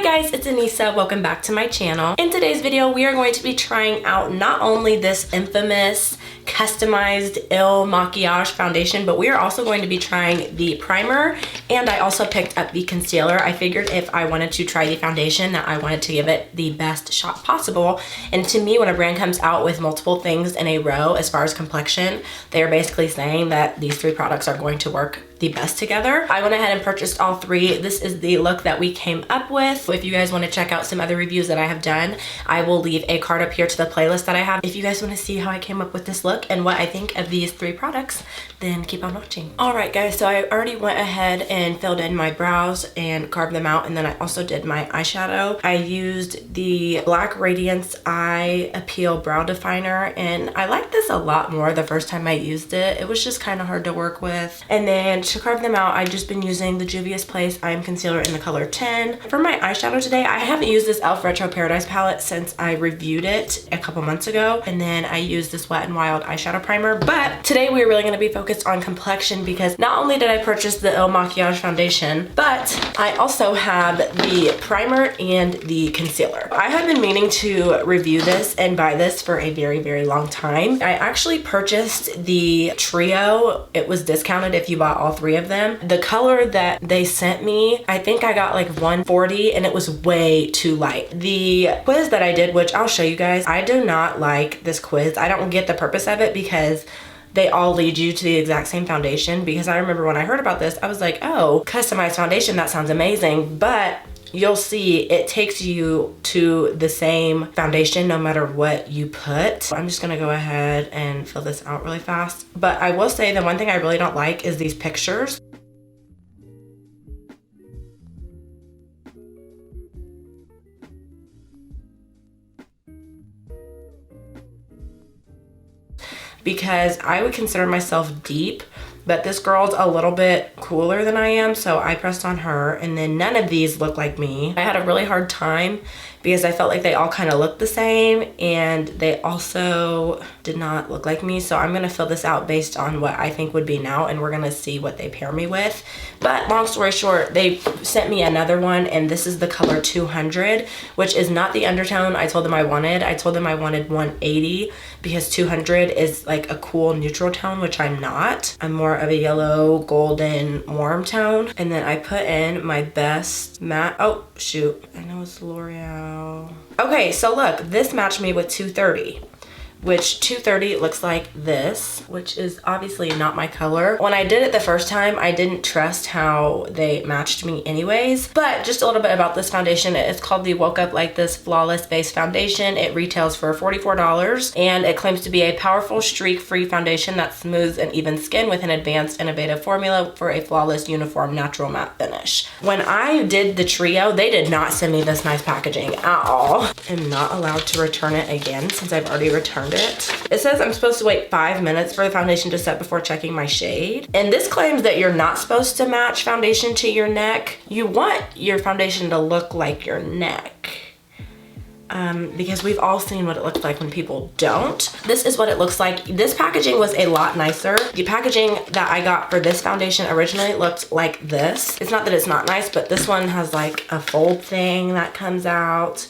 guys, it's Anissa. Welcome back to my channel. In today's video, we are going to be trying out not only this infamous customized IL Makiage foundation, but we are also going to be trying the primer, and I also picked up the concealer. I figured if I wanted to try the foundation that I wanted to give it the best shot possible. And to me, when a brand comes out with multiple things in a row as far as complexion, they are basically saying that these three products are going to work the best together. I went ahead and purchased all three. This is the look that we came up with. If you guys want to check out some other reviews that I have done, I will leave a card up here to the playlist that I have. If you guys want to see how I came up with this look and what I think of these three products, then keep on watching. All right guys, so I already went ahead and filled in my brows and carved them out, and then I also did my eyeshadow. I used the Black Radiance Eye Appeal Brow Definer, and I liked this a lot more the first time I used it. It was just kind of hard to work with. And then to carve them out, I've just been using the Juvia's Place Eye Concealer in the color 10. For my eyeshadow today, I haven't used this e.l.f. Retro Paradise palette since I reviewed it a couple months ago, and then I used this Wet n Wild eyeshadow primer. But today we're really going to be focused on complexion, because not only did I purchase the IL Makiage foundation, but I also have the primer and the concealer. I have been meaning to review this and buy this for a very, very long time. I actually purchased the trio. It was discounted if you bought all three of them. The color that they sent me, I think I got like 140, and it was way too light. The quiz that I did, which I'll show you guys, I do not like this quiz. I don't get the purpose of it, because they all lead you to the exact same foundation. Because I remember when I heard about this, I was like, oh, customized foundation, that sounds amazing. But you'll see it takes you to the same foundation no matter what you put. I'm just gonna go ahead and fill this out really fast. But I will say the one thing I really don't like is these pictures. Because I would consider myself deep, but this girl's a little bit cooler than I am, so I pressed on her, and then none of these look like me. I had a really hard time because I felt like they all kind of looked the same, and they also did not look like me. So I'm gonna fill this out based on what I think would be now, and we're gonna see what they pair me with. But long story short, they sent me another one, and this is the color 200, which is not the undertone I told them I wanted. I told them I wanted 180 because 200 is like a cool neutral tone, which I'm not. I'm more of a yellow, golden, warm tone. And then I put in my best matte, oh shoot, I know it's L'Oreal. Okay, so look, this matched me with 230. Which 230 looks like this, which is obviously not my color. When I did it the first time, I didn't trust how they matched me anyways. But just a little bit about this foundation. It's called the Woke Up Like This Flawless Base Foundation. It retails for $44, and it claims to be a powerful streak-free foundation that smooths an even skin with an advanced innovative formula for a flawless, uniform, natural matte finish. When I did the trio, they did not send me this nice packaging at all. I'm not allowed to return it again since I've already returned it. It says I'm supposed to wait 5 minutes for the foundation to set before checking my shade. And this claims that you're not supposed to match foundation to your neck. You want your foundation to look like your neck. Because we've all seen what it looks like when people don't. This is what it looks like. This packaging was a lot nicer. The packaging that I got for this foundation originally looked like this. It's not that it's not nice, but this one has like a fold thing that comes out.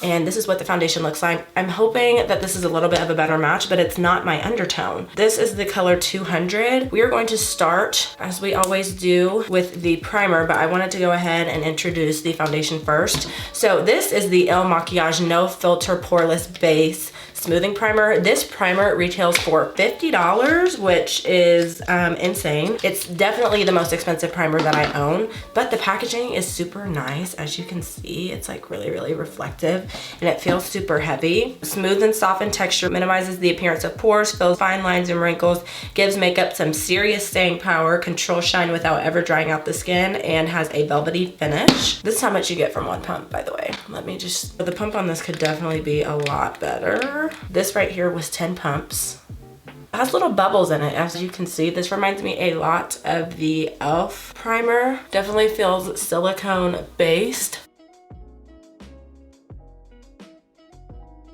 And this is what the foundation looks like. I'm hoping that this is a little bit of a better match, but it's not my undertone. This is the color 200. We are going to start, as we always do, with the primer, but I wanted to go ahead and introduce the foundation first. So this is the IL Makiage No Filter Poreless Base Smoothing Primer. This primer retails for $50, which is insane. It's definitely the most expensive primer that I own, but the packaging is super nice. As you can see, it's like really, really reflective, and it feels super heavy. Smooth and soft in texture, minimizes the appearance of pores, fills fine lines and wrinkles, gives makeup some serious staying power, controls shine without ever drying out the skin, and has a velvety finish. This is how much you get from one pump, by the way. Let me just, the pump on this could definitely be a lot better. This right here was 10 pumps. It has little bubbles in it, as you can see. This reminds me a lot of the e.l.f. primer. Definitely feels silicone based.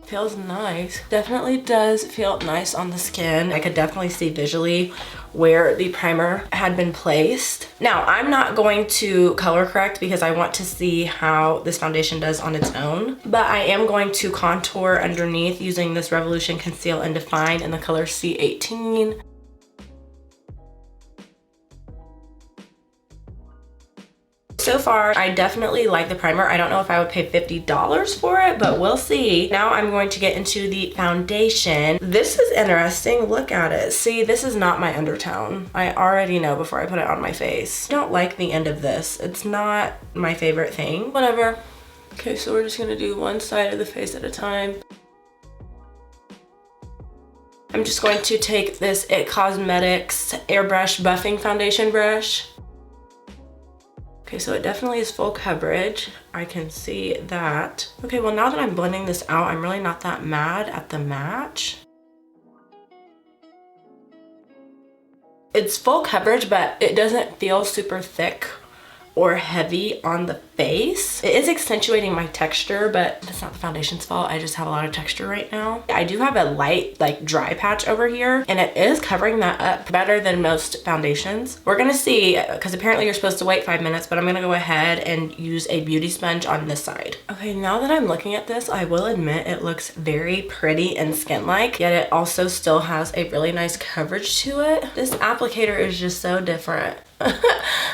Feels nice. Definitely does feel nice on the skin. I could definitely see visually where the primer had been placed. Now, I'm not going to color correct because I want to see how this foundation does on its own, but I am going to contour underneath using this Revolution Conceal and Define in the color C18. So far, I definitely like the primer. I don't know if I would pay $50 for it, but we'll see. Now I'm going to get into the foundation. This is interesting. Look at it. See, this is not my undertone. I already know before I put it on my face. I don't like the end of this. It's not my favorite thing. Whatever. Okay, so we're just gonna do one side of the face at a time. I'm just going to take this IT Cosmetics Airbrush Buffing Foundation brush. Okay, so it definitely is full coverage. I can see that. Okay, well now that I'm blending this out, I'm really not that mad at the match. It's full coverage, but it doesn't feel super thick or heavy on the face. It is accentuating my texture, but that's not the foundation's fault. I just have a lot of texture right now. I do have a light, like, dry patch over here, and it is covering that up better than most foundations. We're gonna see, because apparently you're supposed to wait 5 minutes, but I'm gonna go ahead and use a beauty sponge on this side. Okay, now that I'm looking at this, I will admit it looks very pretty and skin-like, yet it also still has a really nice coverage to it. This applicator is just so different.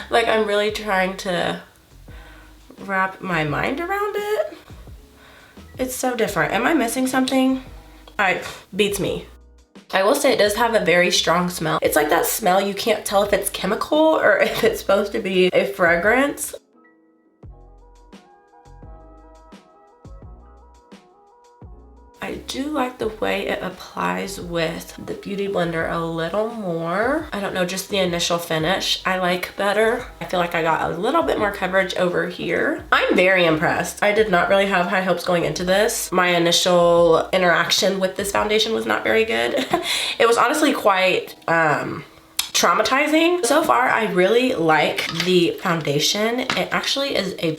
Like, I'm really trying to wrap my mind around it. It's so different. Am I missing something? Beats me. I will say it does have a very strong smell. It's like that smell you can't tell if it's chemical or if it's supposed to be a fragrance. I do like the way it applies with the Beauty Blender a little more. I don't know, just the initial finish I like better. I feel like I got a little bit more coverage over here. I'm very impressed. I did not really have high hopes going into this. My initial interaction with this foundation was not very good. It was honestly quite traumatizing. So far, I really like the foundation. It actually is a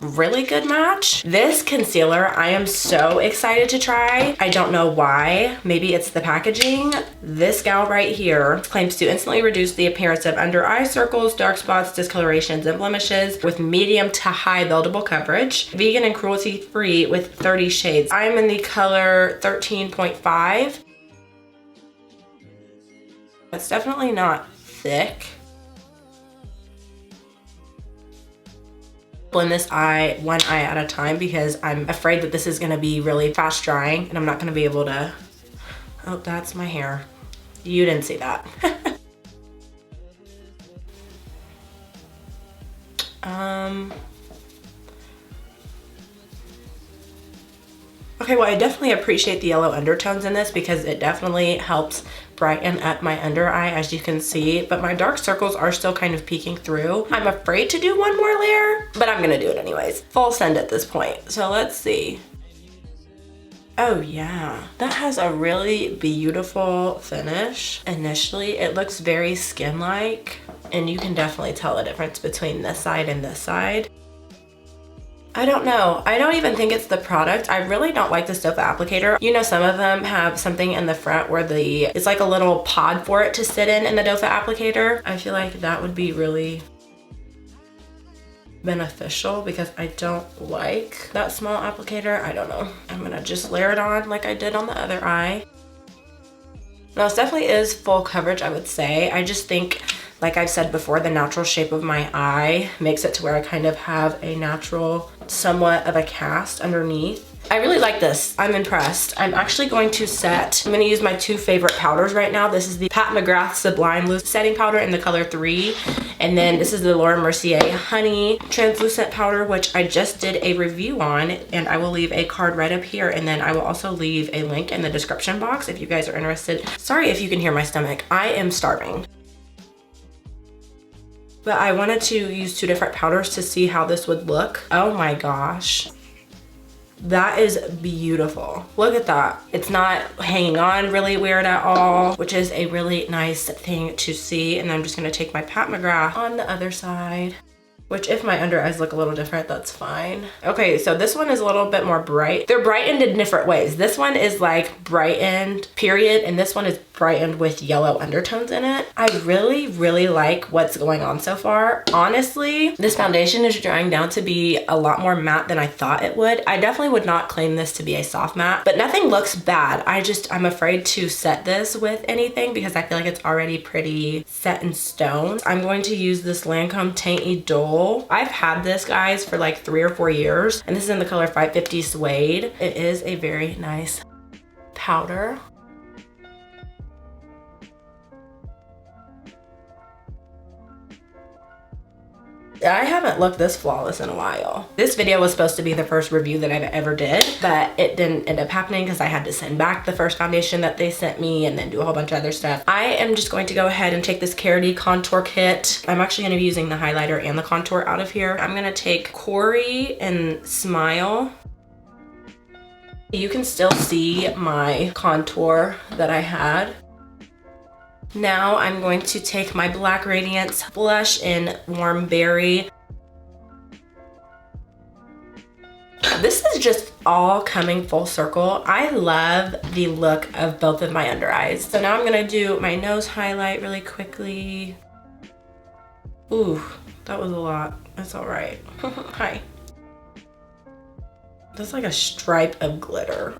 really good match. This concealer, I am so excited to try. I don't know why. Maybe it's the packaging. This gal right here claims to instantly reduce the appearance of under eye circles, dark spots, discolorations, and blemishes with medium to high buildable coverage. Vegan and cruelty free with 30 shades. I'm in the color 13.5. It's definitely not thick. Blend this eye one eye at a time because I'm afraid that this is gonna be really fast drying and I'm not gonna be able to. Oh, that's my hair. You didn't see that. Okay, well, I definitely appreciate the yellow undertones in this because it definitely helps brighten up my under eye, as you can see, but my dark circles are still kind of peeking through. I'm afraid to do one more layer, but I'm gonna do it anyways. Full send at this point. So let's see. Oh yeah, that has a really beautiful finish. Initially, it looks very skin-like, and you can definitely tell the difference between this side and this side. I don't know. I don't even think it's the product. I really don't like this doe foot applicator. You know, some of them have something in the front where it's like a little pod for it to sit in the doe foot applicator. I feel like that would be really beneficial because I don't like that small applicator. I don't know. I'm gonna just layer it on like I did on the other eye. Now, this definitely is full coverage, I would say. I just think, like I've said before, the natural shape of my eye makes it to where I kind of have a natural, somewhat of a cast underneath. I really like this. I'm impressed. I'm actually going to I'm gonna use my two favorite powders right now. This is the Pat McGrath Sublime Loose Setting Powder in the color 3. And then this is the Laura Mercier Honey Translucent Powder, which I just did a review on, and I will leave a card right up here. And then I will also leave a link in the description box if you guys are interested. Sorry if you can hear my stomach. I am starving. But I wanted to use two different powders to see how this would look. Oh my gosh. That is beautiful. Look at that. It's not hanging on really weird at all, which is a really nice thing to see. And I'm just gonna take my Pat McGrath on the other side. Which if my under eyes look a little different, that's fine. Okay, so this one is a little bit more bright. They're brightened in different ways. This one is like brightened, period, and this one is brightened with yellow undertones in it. I really, really like what's going on so far. Honestly, this foundation is drying down to be a lot more matte than I thought it would. I definitely would not claim this to be a soft matte, but nothing looks bad. I'm afraid to set this with anything because I feel like it's already pretty set in stone. I'm going to use this Lancome Teint Idole. I've had this, guys, for like 3 or 4 years, and this is in the color 550 Suede. It is a very nice powder. I haven't looked this flawless in a while. This video was supposed to be the first review that I've ever did, but it didn't end up happening because I had to send back the first foundation that they sent me and then do a whole bunch of other stuff. I am just going to go ahead and take this Carity Contour Kit. I'm actually gonna be using the highlighter and the contour out of here. I'm gonna take Corey and Smile. You can still see my contour that I had. Now I'm going to take my Black Radiance blush in Warm Berry. This is just all coming full circle. I love the look of both of my under eyes. So now I'm gonna do my nose highlight really quickly. Ooh, that was a lot. That's all right. Hi. That's like a stripe of glitter.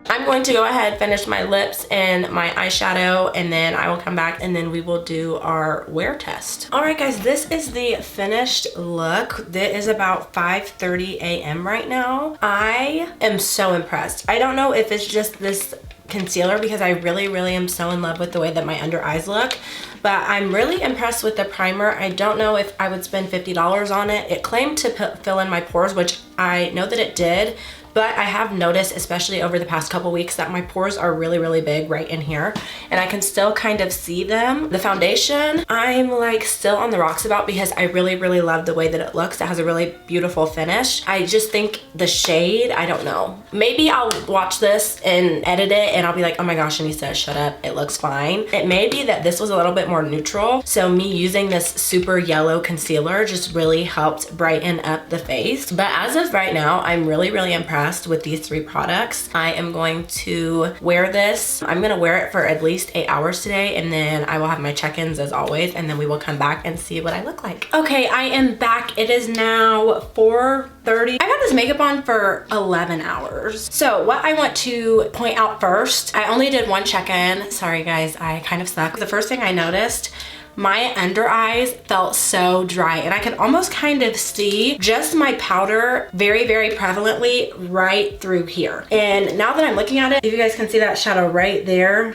I'm going to go ahead, finish my lips and my eyeshadow, and then I will come back and then we will do our wear test. All right, guys, this is the finished look. It is about 5:30 a.m. right now. I am so impressed. I don't know if it's just this concealer because I really, really am so in love with the way that my under eyes look, but I'm really impressed with the primer. I don't know if I would spend $50 on it. It claimed to fill in my pores, which I know that it did, but I have noticed, especially over the past couple weeks, that my pores are really, really big right in here, and I can still kind of see them. The foundation, I'm like still on the rocks about because I really, really love the way that it looks. It has a really beautiful finish. I just think the shade, I don't know. Maybe I'll watch this and edit it and I'll be like, oh my gosh, Anissa, shut up, it looks fine. It may be that this was a little bit more neutral, so me using this super yellow concealer just really helped brighten up the face. But as of right now, I'm really, really impressed with these 3 products. I am going to wear this. I'm gonna wear it for at least 8 hours today, and then I will have my check-ins as always, and then we will come back and see what I look like. Okay, I am back. It is now 4:30. I've had this makeup on for 11 hours. So what I want to point out first, I only did 1 check-in. Sorry guys, I kind of suck. The first thing I noticed, my under eyes felt so dry, and I could almost kind of see just my powder very, very prevalently right through here. And now that I'm looking at it, if you guys can see that shadow right there,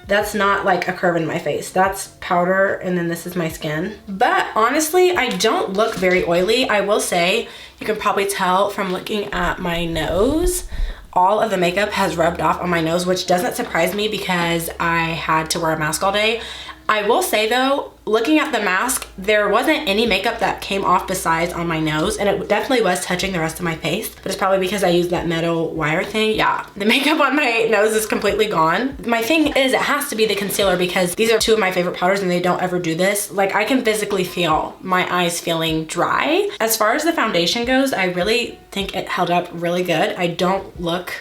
that's not like a curve in my face. That's powder, and then this is my skin. But honestly, I don't look very oily. I will say, you can probably tell from looking at my nose, all of the makeup has rubbed off on my nose, which doesn't surprise me because I had to wear a mask all day. I will say though, looking at the mask, there wasn't any makeup that came off besides on my nose, and it definitely was touching the rest of my face, but it's probably because I used that metal wire thing. Yeah, the makeup on my nose is completely gone. My thing is, it has to be the concealer because these are 2 of my favorite powders and they don't ever do this. Like, I can physically feel my eyes feeling dry. As far as the foundation goes, I really think it held up really good. I don't look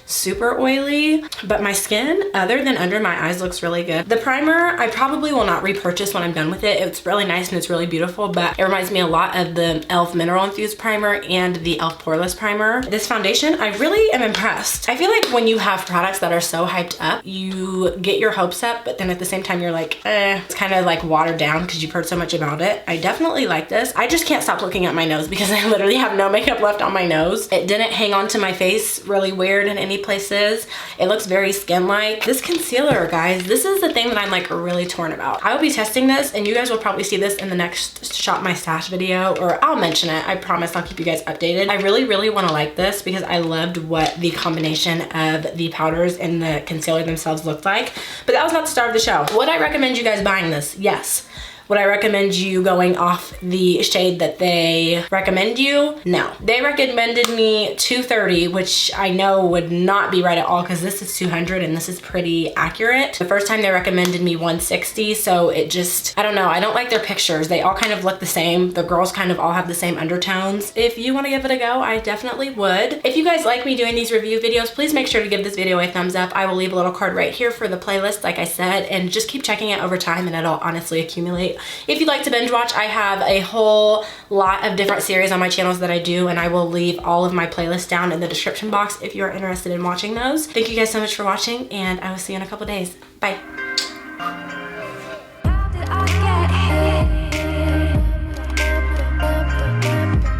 super oily, but my skin, other than under my eyes, looks really good. The primer, I probably will not repurchase when I'm done with it. It's really nice and it's really beautiful, but it reminds me a lot of the e.l.f. Mineral Infused Primer and the e.l.f. Poreless Primer. This foundation, I really am impressed. I feel like when you have products that are so hyped up, you get your hopes up, but then at the same time, you're like, it's kind of like watered down because you've heard so much about it. I definitely like this. I just can't stop looking at my nose because I literally have no makeup left on my nose. It didn't hang on to my face really weird in any places. It looks very skin-like. This concealer, guys, this is the thing that I'm like really torn about. I will be testing this, and you guys will probably see this in the next Shop My Stash video, or I'll mention it. I promise I'll keep you guys updated. I really, really want to like this because I loved what the combination of the powders and the concealer themselves looked like. But that was not the star of the show. Would I recommend you guys buying this? Yes. Would I recommend you going off the shade that they recommend you? No. They recommended me 230, which I know would not be right at all because this is 200 and this is pretty accurate. The first time they recommended me 160, so it just, I don't know. I don't like their pictures. They all kind of look the same. The girls kind of all have the same undertones. If you want to give it a go, I definitely would. If you guys like me doing these review videos, please make sure to give this video a thumbs up. I will leave a little card right here for the playlist, like I said, and just keep checking it over time and it'll honestly accumulate. If you'd like to binge watch, I have a whole lot of different series on my channels that I do, and I will leave all of my playlists down in the description box if you're interested in watching those. Thank you guys so much for watching, and I will see you in a couple days. Bye.